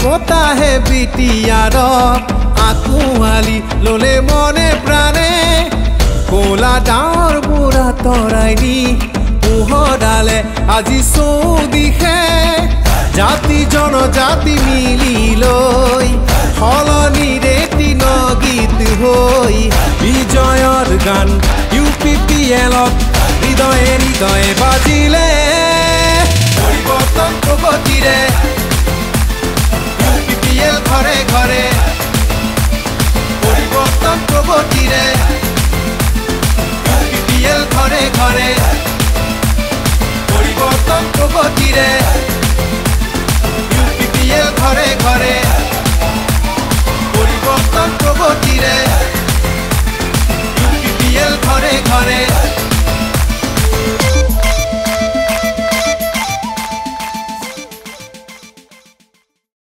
বতাহে বিটিয়াৰত আকুৱালি ললে মনে প্ৰাণে কোলা ডাৱৰ বুঢ়া তৰাই নি পোহৰালে আজি চৌদিশে জাতি জনজাতি মিলি লৈ সলনিৰে তিন গীত হৈ বিজয়ৰ গান UPPLত হৃদয়ে হৃদয়ে বাজিলে পৰিৱৰ্তন প্ৰগতিৰে UPPL ঘৰে ঘৰে পৰিৱৰ্তন প্ৰগতিৰে UPPL ঘৰে ঘৰে পৰিৱৰ্তন প্ৰগতিৰে